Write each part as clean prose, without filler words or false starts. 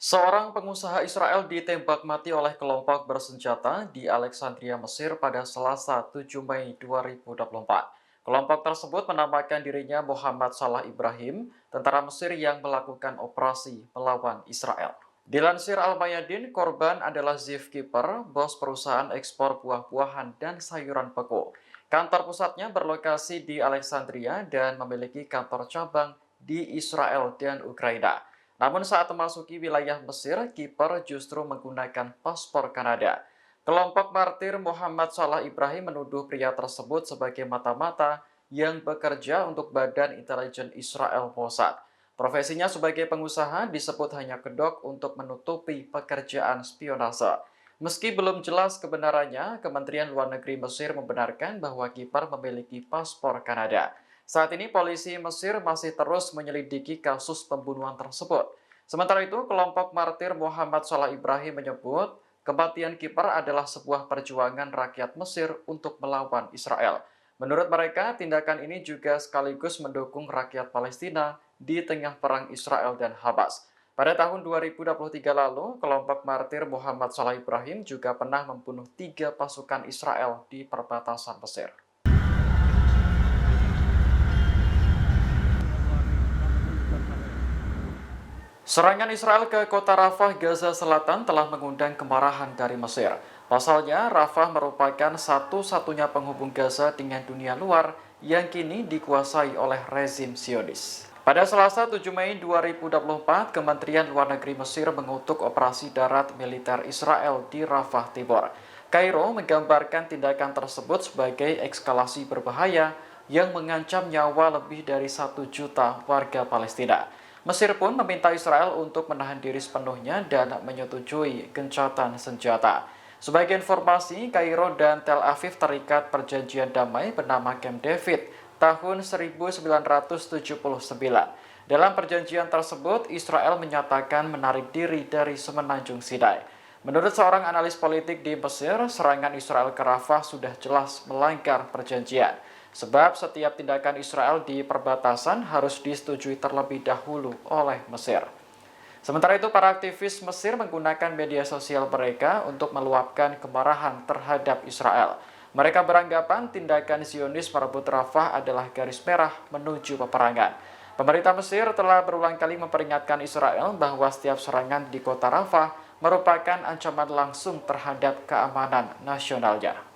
Seorang pengusaha Israel ditembak mati oleh kelompok bersenjata di Alexandria, Mesir pada Selasa 7 Mei 2024. Kelompok tersebut menamakan dirinya Muhammad Salah Ibrahim, tentara Mesir yang melakukan operasi melawan Israel. Dilansir Al-Mayadin, korban adalah Ziv Kiper, bos perusahaan ekspor buah-buahan dan sayuran beku. Kantor pusatnya berlokasi di Alexandria dan memiliki kantor cabang di Israel dan Ukraina. Namun saat memasuki wilayah Mesir, kiper justru menggunakan paspor Kanada. Kelompok martir Muhammad Salah Ibrahim menuduh pria tersebut sebagai mata-mata yang bekerja untuk Badan Intelijen Israel Mossad. Profesinya sebagai pengusaha disebut hanya kedok untuk menutupi pekerjaan spionase. Meski belum jelas kebenarannya, Kementerian Luar Negeri Mesir membenarkan bahwa kiper memiliki paspor Kanada. Saat ini polisi Mesir masih terus menyelidiki kasus pembunuhan tersebut. Sementara itu, kelompok martir Muhammad Salah Ibrahim menyebut kematian kiper adalah sebuah perjuangan rakyat Mesir untuk melawan Israel. Menurut mereka, tindakan ini juga sekaligus mendukung rakyat Palestina di tengah perang Israel dan Hamas. Pada tahun 2023 lalu, kelompok martir Muhammad Salah Ibrahim juga pernah membunuh 3 pasukan Israel di perbatasan Mesir. Serangan Israel ke kota Rafah, Gaza Selatan telah mengundang kemarahan dari Mesir. Pasalnya, Rafah merupakan satu-satunya penghubung Gaza dengan dunia luar yang kini dikuasai oleh rezim Zionis. Pada Selasa 7 Mei 2024, Kementerian Luar Negeri Mesir mengutuk operasi darat militer Israel di Rafah Timur. Kairo menggambarkan tindakan tersebut sebagai eskalasi berbahaya yang mengancam nyawa lebih dari 1 juta warga Palestina. Mesir pun meminta Israel untuk menahan diri sepenuhnya dan menyetujui gencatan senjata. Sebagai informasi, Kairo dan Tel Aviv terikat perjanjian damai bernama Camp David tahun 1979. Dalam perjanjian tersebut, Israel menyatakan menarik diri dari semenanjung Sinai. Menurut seorang analis politik di Mesir, serangan Israel ke Rafah sudah jelas melanggar perjanjian. Sebab setiap tindakan Israel di perbatasan harus disetujui terlebih dahulu oleh Mesir. Sementara itu, para aktivis Mesir menggunakan media sosial mereka untuk meluapkan kemarahan terhadap Israel. Mereka beranggapan tindakan Zionis merebut Rafah adalah garis merah menuju peperangan. Pemerintah Mesir telah berulang kali memperingatkan Israel bahwa setiap serangan di kota Rafah merupakan ancaman langsung terhadap keamanan nasionalnya.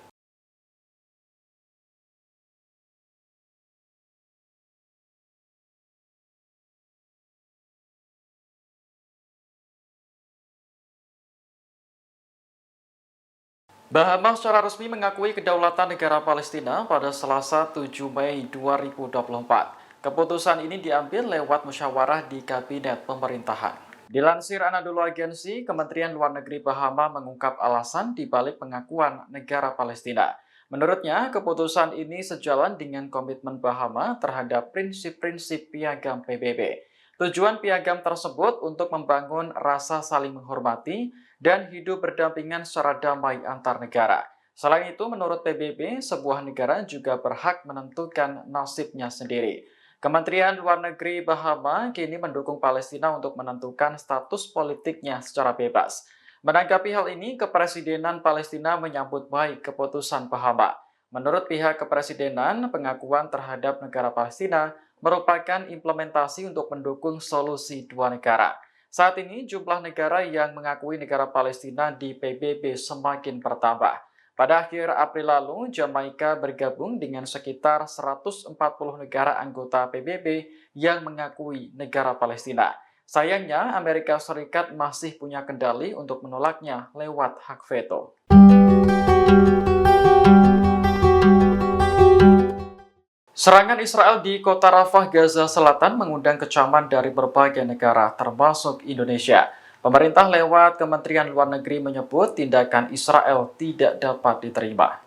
Bahamas secara resmi mengakui kedaulatan negara Palestina pada Selasa 7 Mei 2024. Keputusan ini diambil lewat musyawarah di Kabinet Pemerintahan. Dilansir Anadolu Agency, Kementerian Luar Negeri Bahama mengungkap alasan dibalik pengakuan negara Palestina. Menurutnya, keputusan ini sejalan dengan komitmen Bahama terhadap prinsip-prinsip piagam PBB. Tujuan piagam tersebut untuk membangun rasa saling menghormati dan hidup berdampingan secara damai antar negara. Selain itu, menurut PBB, sebuah negara juga berhak menentukan nasibnya sendiri. Kementerian Luar Negeri Bahama kini mendukung Palestina untuk menentukan status politiknya secara bebas. Menanggapi hal ini, Kepresidenan Palestina menyambut baik keputusan Bahama. Menurut pihak kepresidenan, pengakuan terhadap negara Palestina merupakan implementasi untuk mendukung solusi dua negara. Saat ini, jumlah negara yang mengakui negara Palestina di PBB semakin bertambah. Pada akhir April lalu, Jamaika bergabung dengan sekitar 140 negara anggota PBB yang mengakui negara Palestina. Sayangnya, Amerika Serikat masih punya kendali untuk menolaknya lewat hak veto. Serangan Israel di kota Rafah, Gaza Selatan mengundang kecaman dari berbagai negara, termasuk Indonesia. Pemerintah lewat Kementerian Luar Negeri menyebut tindakan Israel tidak dapat diterima.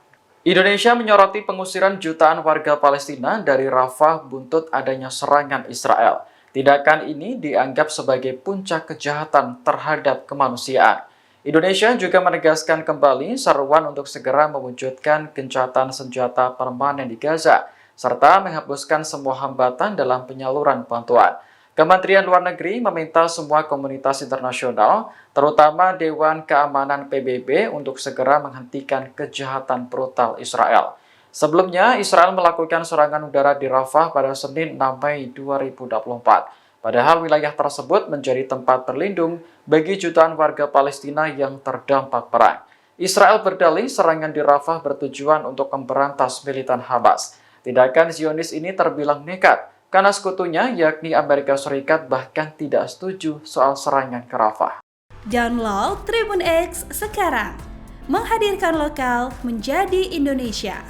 Indonesia menyoroti pengusiran jutaan warga Palestina dari Rafah buntut adanya serangan Israel. Tindakan ini dianggap sebagai puncak kejahatan terhadap kemanusiaan. Indonesia juga menegaskan kembali seruan untuk segera mewujudkan gencatan senjata permanen di Gaza, serta menghapuskan semua hambatan dalam penyaluran bantuan. Kementerian Luar Negeri meminta semua komunitas internasional, terutama Dewan Keamanan PBB, untuk segera menghentikan kejahatan brutal Israel. Sebelumnya, Israel melakukan serangan udara di Rafah pada Senin 6 Mei 2024. Padahal wilayah tersebut menjadi tempat berlindung bagi jutaan warga Palestina yang terdampak perang. Israel berdalih serangan di Rafah bertujuan untuk memberantas militan Hamas. Tindakan Zionis ini terbilang nekat, karena sekutunya, yakni Amerika Serikat, bahkan tidak setuju soal serangan ke Rafah. Download Tribun X sekarang, menghadirkan lokal menjadi Indonesia.